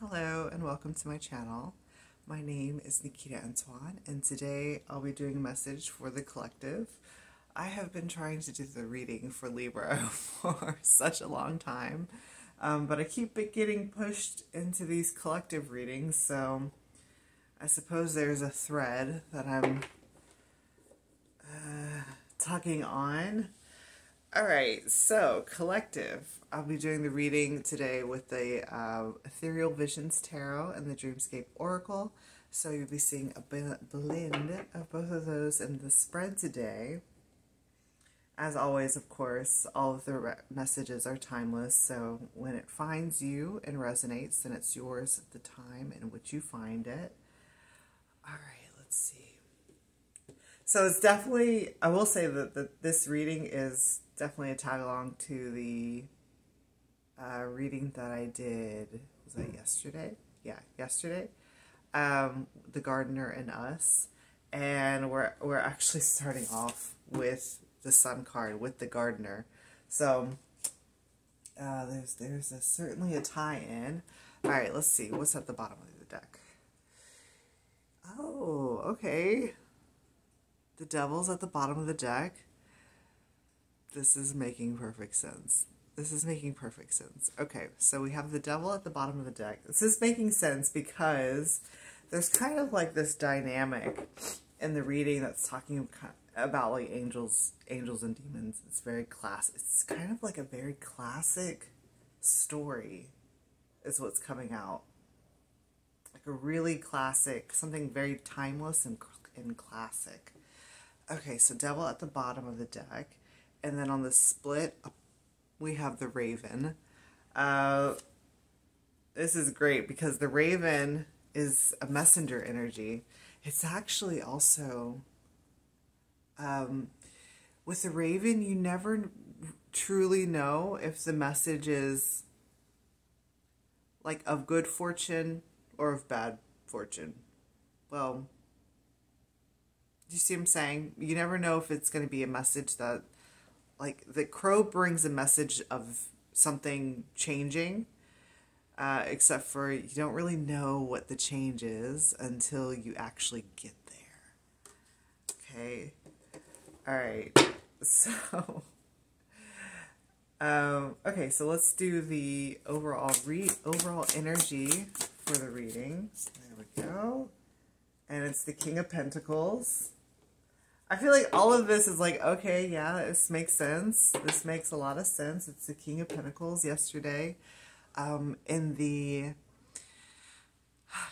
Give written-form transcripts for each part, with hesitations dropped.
Hello and welcome to my channel. My name is Nikita Antoine and today I'll be doing a message for the collective. I have been trying to do the reading for Libra for such a long time, but I keep getting pushed into these collective readings, so I suppose there's a thread that I'm tugging on. Alright, so collective. I'll be doing the reading today with the Ethereal Visions Tarot and the Dreamscape Oracle. So you'll be seeing a blend of both of those in the spread today. As always, of course, all of the messages are timeless, so when it finds you and resonates, then it's yours at the time in which you find it. Alright, let's see. So it's definitely, I will say that this reading is definitely a tag along to the reading that I did, was that yesterday? Yeah, yesterday. The Gardener and Us. And we're actually starting off with the Sun card, with the Gardener. So there's certainly a tie-in. Alright, let's see, what's at the bottom of the deck? Oh, okay. The Devil's at the bottom of the deck. This is making perfect sense. This is making perfect sense. Okay, so we have the Devil at the bottom of the deck. This is making sense because there's kind of like this dynamic in the reading that's talking about like angels and demons. It's very it's kind of like a very classic story is what's coming out. Like a really classic, something very timeless and classic. Okay, so Devil at the bottom of the deck. And then on the split, we have the Raven. This is great because the Raven is a messenger energy. It's actually also, with the Raven, you never truly know if the message is like of good fortune or of bad fortune. Well, do you see what I'm saying? You never know if it's going to be a message that, like, the crow brings a message of something changing, except for you don't really know what the change is until you actually get there. Okay. All right. So, okay, so let's do the overall energy for the reading. There we go. And it's the King of Pentacles. I feel like all of this is like, okay, yeah, this makes sense. This makes a lot of sense. It's the King of Pentacles yesterday.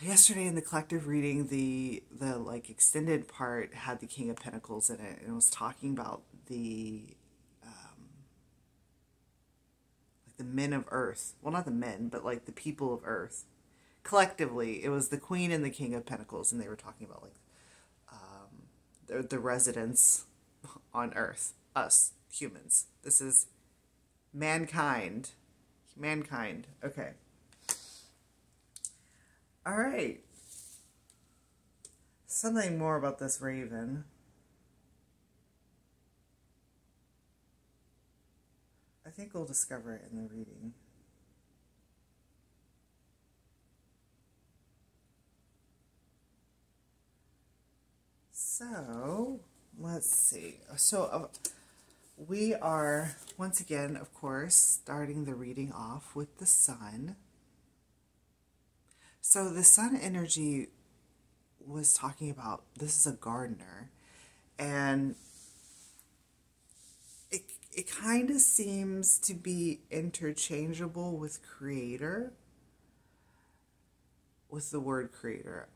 Yesterday in the collective reading, the like extended part had the King of Pentacles in it, and it was talking about the like the men of Earth. Well, not the men, but like the people of Earth. Collectively, it was the Queen and the King of Pentacles, and they were talking about like the residents on Earth, us humans. This is mankind. Okay. All right. Something more about this Raven. I think we'll discover it in the reading. So, let's see. So, we are, once again, of course, starting the reading off with the Sun. So, the Sun energy was talking about, this is a gardener, and it kind of seems to be interchangeable with creator, with the word creator.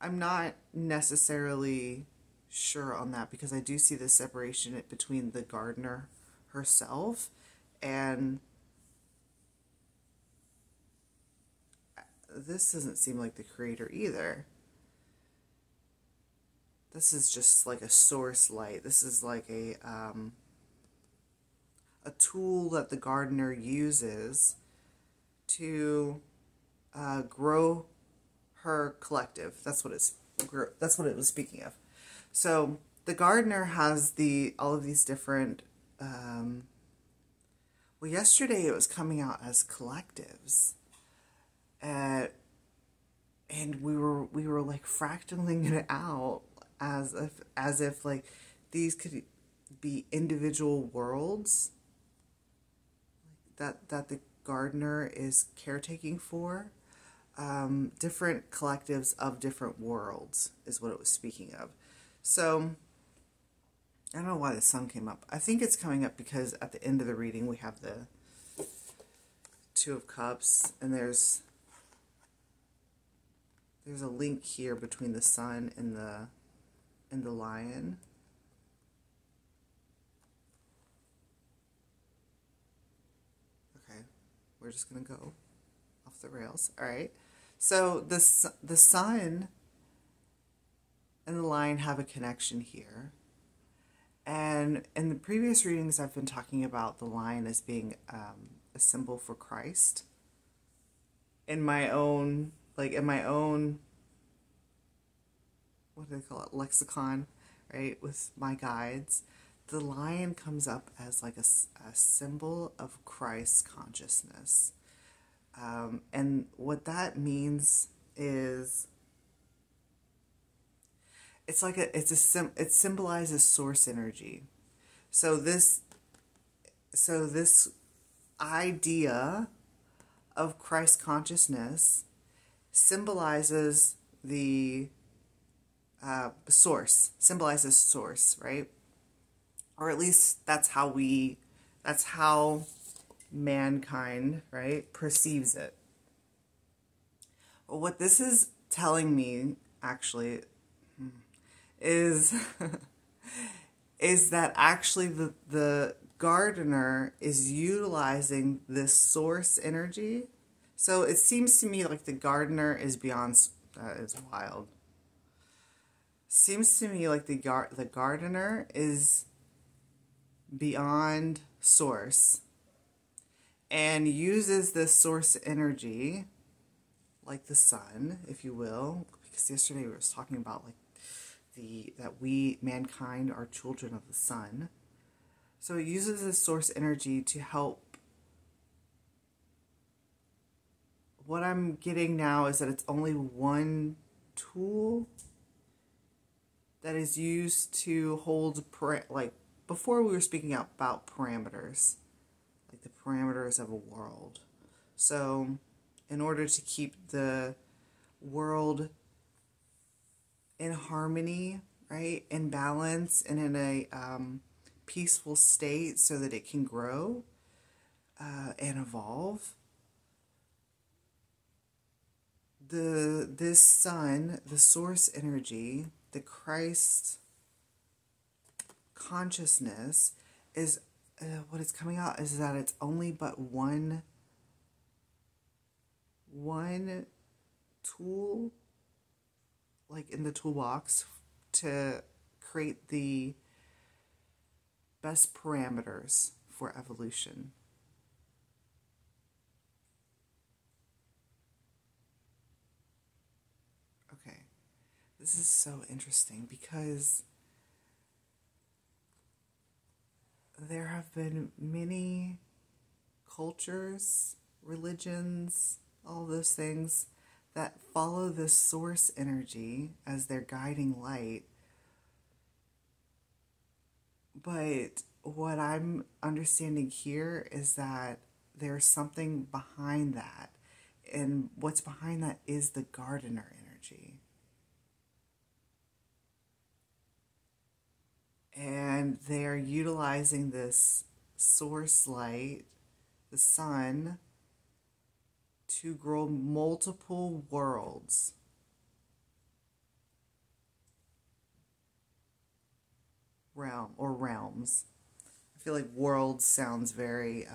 I'm not necessarily sure on that because I do see the separation between the gardener herself and this doesn't seem like the creator either. This is just like a source light. This is like a tool that the gardener uses to grow her collective. That's what it was speaking of. So the gardener has all of these different well, yesterday it was coming out as collectives, and we were like fractaling it out as if like these could be individual worlds that the gardener is caretaking for. Different collectives of different worlds is what it was speaking of. So I don't know why the sun came up. I think it's coming up because at the end of the reading we have the Two of Cups, and there's a link here between the sun and the lion. Okay, we're just gonna go off the rails. All right. So the sun and the lion have a connection here. And in the previous readings, I've been talking about the lion as being a symbol for Christ. In my own, what do they call it, lexicon, right, with my guides, the lion comes up as like a symbol of Christ's consciousness. And what that means is it symbolizes source energy. So this idea of Christ consciousness symbolizes the source, right? Or at least that's how mankind, right, perceives it. What this is telling me actually is that actually the gardener is utilizing this source energy. So it seems to me like the gardener is beyond, that is wild. Seems to me like the gardener is beyond source and uses this source energy, like the sun, if you will, because yesterday we were talking about like that we, mankind, are children of the sun. So it uses this source energy to help. What I'm getting now is that it's only one tool that is used to hold, like before we were speaking about parameters, like the parameters of a world. So in order to keep the world in harmony, right, in balance, and in a peaceful state so that it can grow and evolve, this sun, the source energy, the Christ consciousness is what is coming out is that it's only but one tool, like in the toolbox, to create the best parameters for evolution. Okay, this is so interesting because there have been many cultures, religions, all those things that follow this source energy as their guiding light. But what I'm understanding here is that there's something behind that. And what's behind that is the gardener energy. And they're utilizing this source light, the sun, to grow multiple worlds. Realms. I feel like worlds sounds very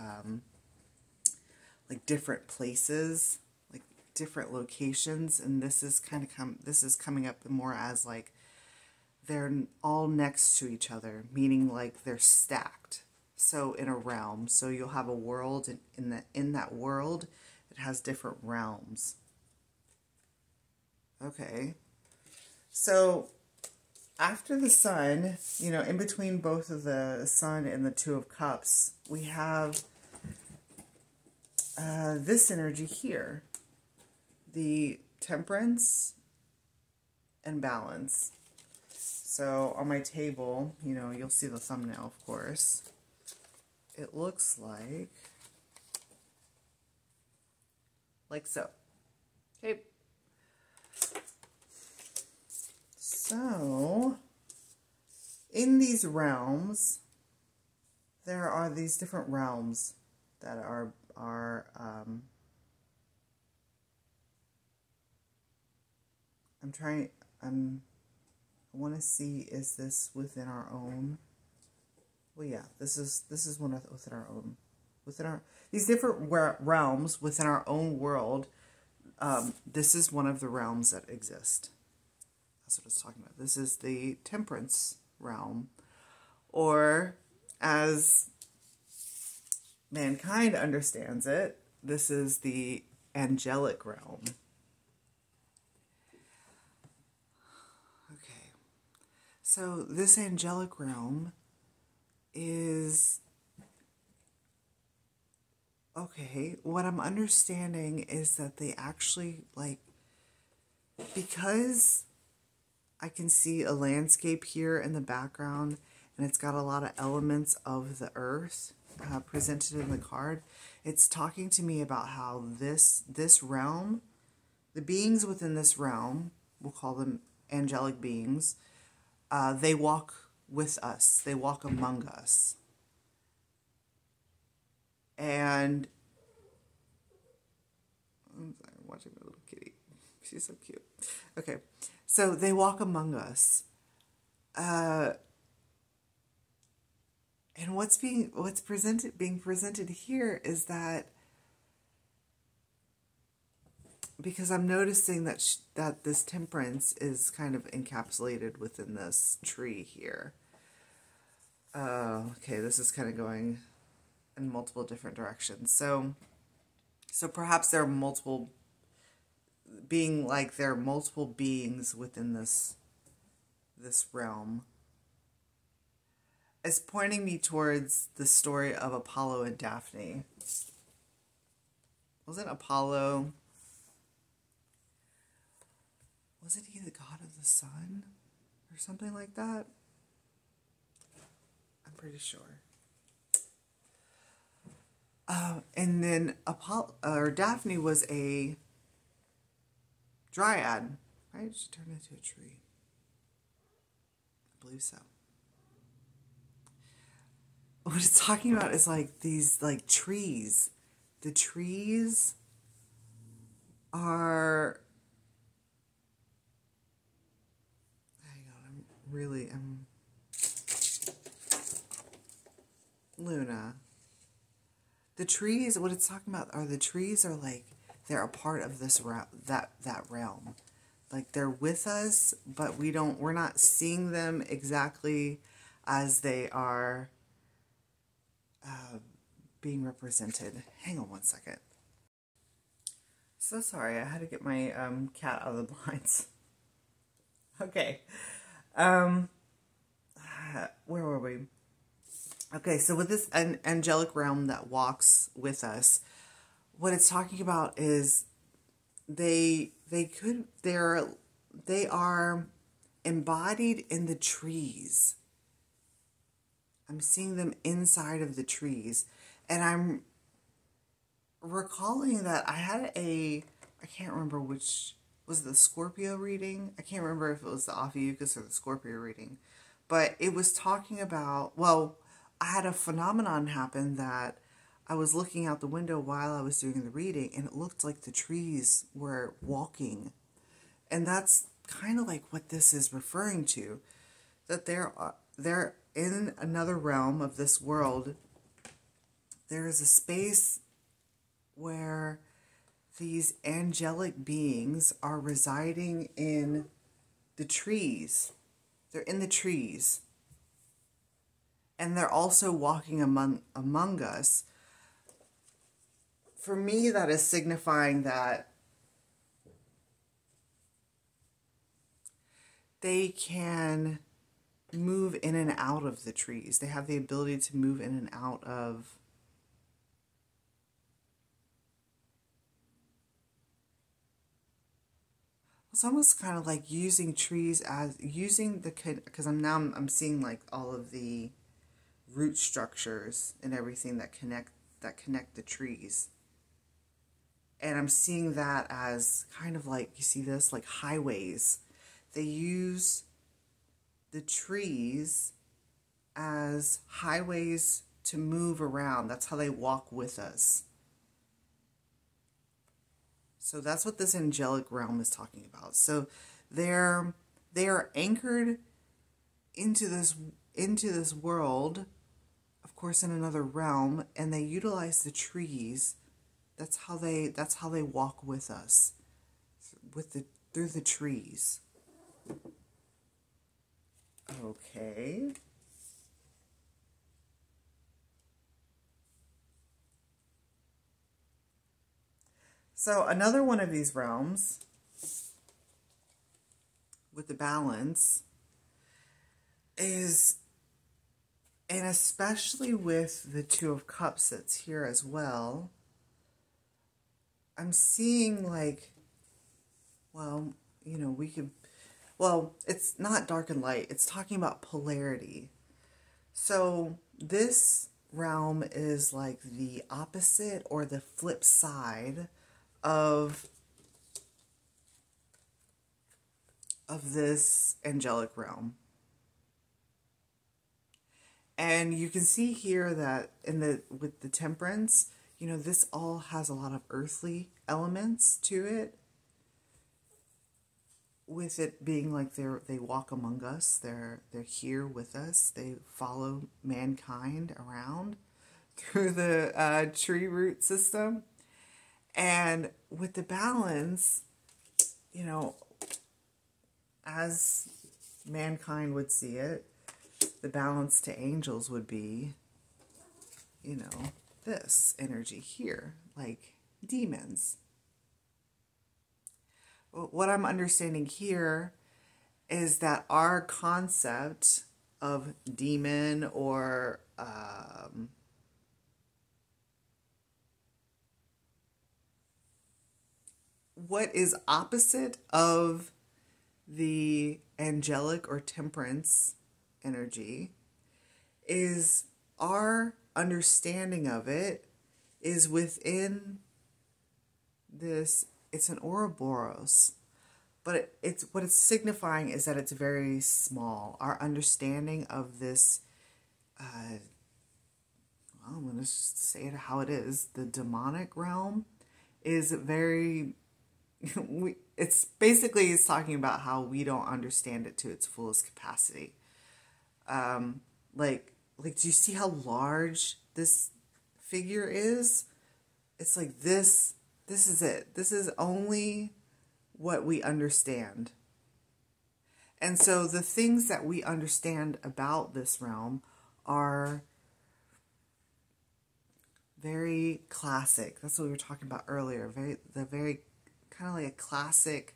like different places, like different locations, and this is coming up more as like they're all next to each other, meaning like they're stacked. So in a realm, so you'll have a world, and in that world it has different realms. Okay, so after the sun, you know, in between both of the sun and the Two of Cups, we have this energy here. the temperance and balance. So on my table, you know, you'll see the thumbnail, of course. It looks like so. Okay. So in these realms, there are these different realms that are I want to see, is this within our own? Well, yeah, this is one within our own, these different realms within our own world. This is one of the realms that exist. That's what it's talking about. This is the temperance realm, or as mankind understands it, this is the angelic realm. Okay, so this angelic realm is, okay, what I'm understanding is that they actually, like, because I can see a landscape here in the background, and it's got a lot of elements of the earth presented in the card. It's talking to me about how this realm, the beings within this realm, we'll call them angelic beings, they walk with us. They walk among us. And I'm watching my little kitty. She's so cute. Okay, so they walk among us. And what's being presented here is that, because I'm noticing that that this temperance is kind of encapsulated within this tree here. Okay, this is kind of going in multiple different directions. So perhaps there are multiple beings within this realm. It's pointing me towards the story of Apollo and Daphne. Wasn't Apollo, wasn't he the god of the sun or something like that? I'm pretty sure. And then Daphne was a dryad, right? She turned into a tree. I believe so. What it's talking about is like these like trees. The trees are, hang on, I'm Luna. The trees, what it's talking about are the trees are like, they're a part of this that realm. Like they're with us, but we're not seeing them exactly as they are being represented. Hang on one second. So sorry, I had to get my cat out of the blinds. Okay. Where were we? Okay, so with this angelic realm that walks with us, what it's talking about is they are embodied in the trees. I'm seeing them inside of the trees, and I'm recalling that I had I can't remember which, was it the Scorpio reading? I can't remember if it was the Ophiuchus or the Scorpio reading, but it was talking about, well, I had a phenomenon happen that I was looking out the window while I was doing the reading, and it looked like the trees were walking. And that's kind of like what this is referring to, that they're in another realm of this world. There is a space where these angelic beings are residing in the trees. They're in the trees. And they're also walking among us. For me, that is signifying that they can move in and out of the trees. They have the ability to move in and out of It's almost kind of like using trees as using the, because I'm seeing like all of the root structures and everything that connect the trees. And I'm seeing that as kind of like, you see this, like highways. They use the trees as highways to move around. That's how they walk with us. So that's what this angelic realm is talking about. So they are anchored into this world, of course, in another realm, and they utilize the trees. That's how they walk with us, through the trees. Okay. So another one of these realms with the balance is, and especially with the Two of Cups that's here as well, I'm seeing like, well, you know, it's not dark and light. It's talking about polarity. So this realm is like the opposite or the flip side of this angelic realm. And you can see here that with the Temperance, you know, this all has a lot of earthly elements to it. With it being like they walk among us, they're here with us. They follow mankind around through the tree root system. And with the balance, you know, as mankind would see it, the balance to angels would be, you know, this energy here, like demons. What I'm understanding here is that our concept of demon or what is opposite of the angelic or temperance energy is our understanding of it is within this. It's an Ouroboros, but it's what it's signifying is that it's very small. Our understanding of this, well, I'm going to just say it how it is. The demonic realm is very, it's talking about how we don't understand it to its fullest capacity. Like, do you see how large this figure is? It's like this. This is it. This is only what we understand. And so the things that we understand about this realm are very classic. That's what we were talking about earlier. Very kind of like a classic,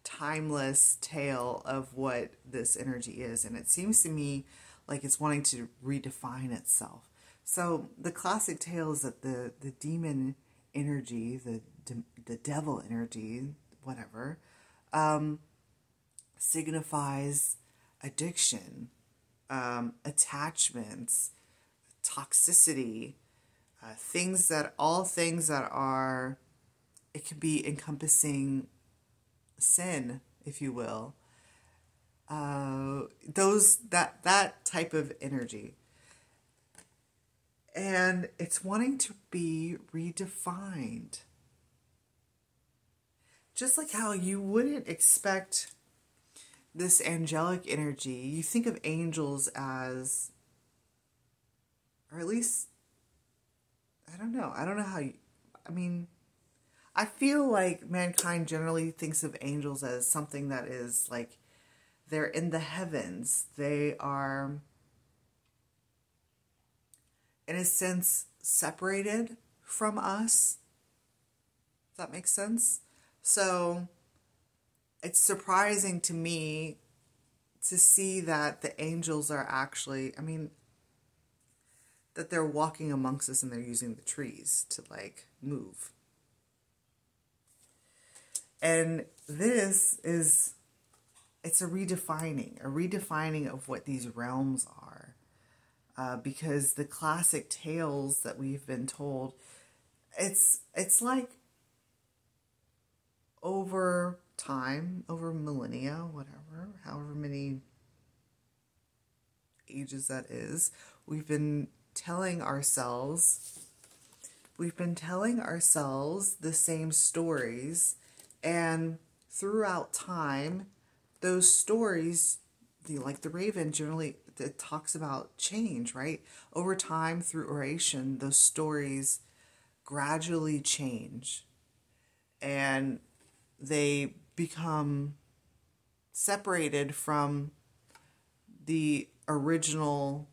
timeless tale of what this energy is. And it seems to me like it's wanting to redefine itself. So the classic tale is that the demon energy, the devil energy, whatever, signifies addiction, attachments, toxicity, things that are, it could be encompassing sin, if you will. That type of energy. And it's wanting to be redefined. Just like how you wouldn't expect this angelic energy, you think of angels as, or at least, I don't know how you, I mean, I feel like mankind generally thinks of angels as something that is like, they're in the heavens. They are, in a sense, separated from us. Does that make sense? So it's surprising to me to see that the angels are actually, I mean, that they're walking amongst us and they're using the trees to like move. And this is, it's a redefining of what these realms are. Because the classic tales that we've been told, it's like over time, over millennia, whatever, however many ages that is, we've been telling ourselves the same stories, and throughout time, those stories, like the Raven, generally it talks about change, right? Over time, through oration, those stories gradually change, and they become separated from the original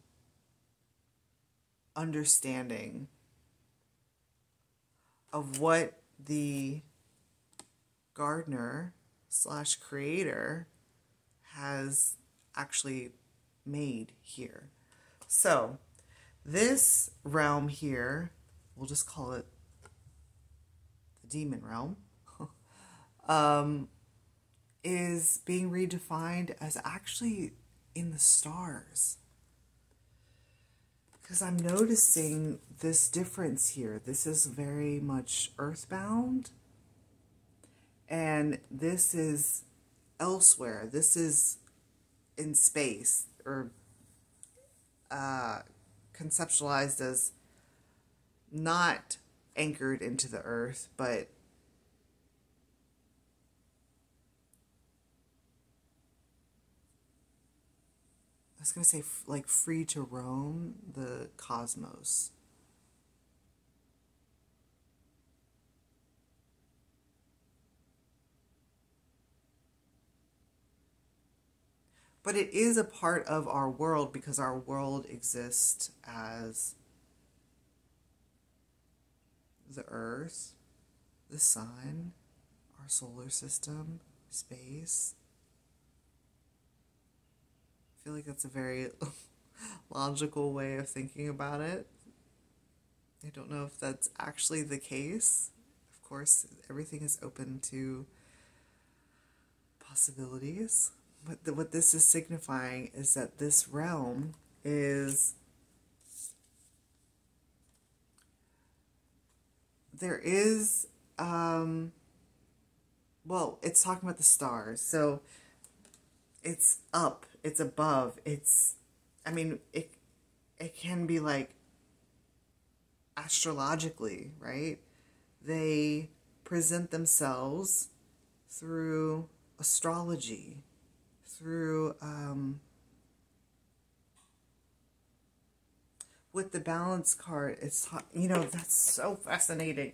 understanding of what the gardener slash creator has actually made here. So this realm here, we'll just call it the demon realm, is being redefined as actually in the stars. Because I'm noticing this difference here. This is very much earthbound, and this is elsewhere. This is in space, or conceptualized as not anchored into the earth, but I was going to say like free to roam the cosmos. But it is a part of our world, because our world exists as the earth, the sun, our solar system, space. I feel like that's a very logical way of thinking about it. I don't know if that's actually the case. Of course, everything is open to possibilities. But what this is signifying is that this realm is, there is, well, it's talking about the stars. So it's up, it's above, it's, I mean, it can be like astrologically, right? They present themselves through astrology, through, with the balance card, it's, you know, that's so fascinating,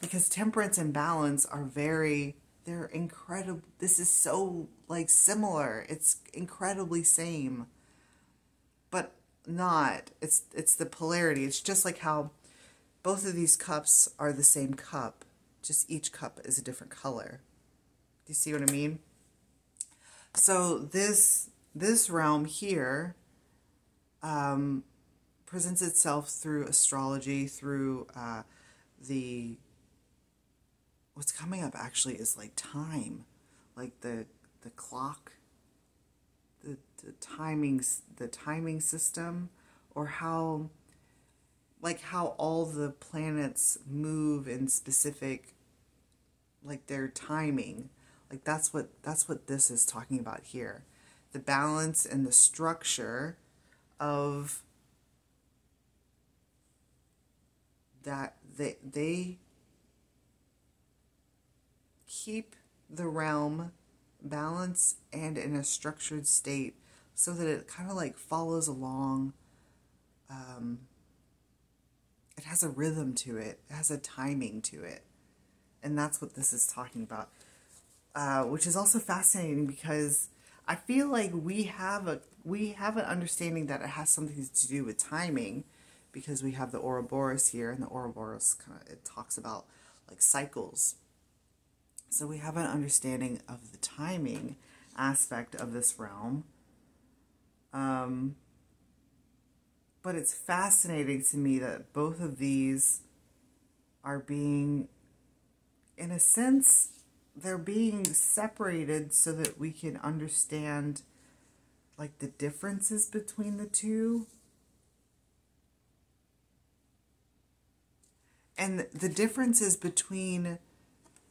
because temperance and balance are very, they're incredible. This is so like similar. It's incredibly same, but not. It's the polarity. It's just like how both of these cups are the same cup, just each cup is a different color. Do you see what I mean? So this realm here presents itself through astrology, through the, what's coming up actually is like time, like the clock, the timing system, or how, like how all the planets move in specific, like their timing. Like that's what this is talking about here. The balance and the structure of that, they keep the realm balanced and in a structured state, so that it kind of like follows along. It has a rhythm to it. It has a timing to it. And that's what this is talking about. Which is also fascinating, because I feel like we have an understanding that it has something to do with timing, because we have the Ouroboros here, and the Ouroboros it talks about like cycles. So we have an understanding of the timing aspect of this realm. But it's fascinating to me that both of these are being, in a sense, they're being separated so that we can understand like the differences between the two. And the differences between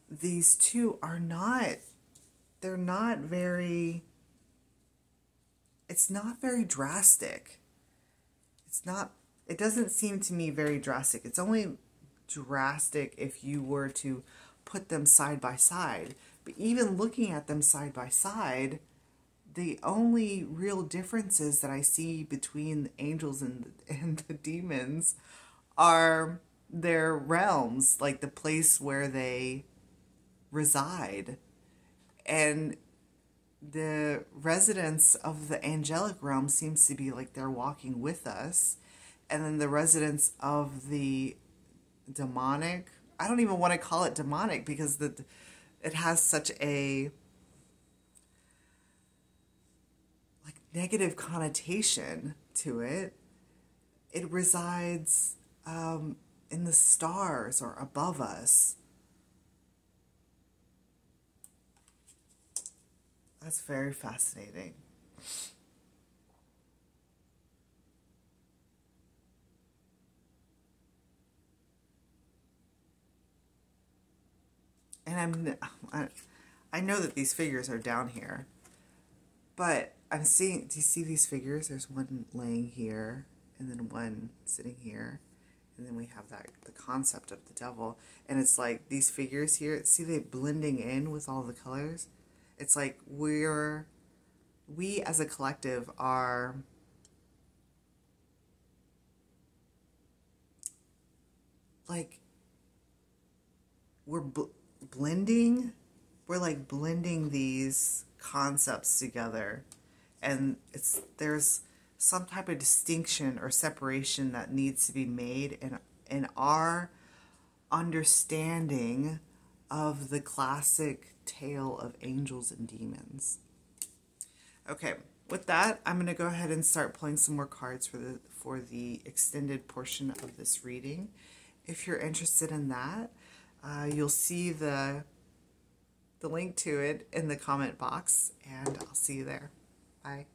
these two are not, they're not very, it's not very drastic. It's not, it doesn't seem to me very drastic. It's only drastic if you were to put them side by side. But even looking at them side by side, the only real differences that I see between the angels and the demons are their realms, like the place where they reside. And the residents of the angelic realm seems to be like they're walking with us. And then the residents of the demonic, I don't even want to call it demonic because it has such a like negative connotation to it. It resides in the stars or above us. That's very fascinating. And I know that these figures are down here, but I'm seeing, do you see these figures? There's one laying here, and then one sitting here, and then we have the concept of the devil, and it's like these figures here, see they blending in with all the colors? It's like we as a collective are like, we're blending these concepts together, and there's some type of distinction or separation that needs to be made in our understanding of the classic tale of angels and demons. Okay, with that, I'm going to go ahead and start pulling some more cards for the extended portion of this reading. If you're interested in that, you'll see the link to it in the comment box, and I'll see you there. Bye.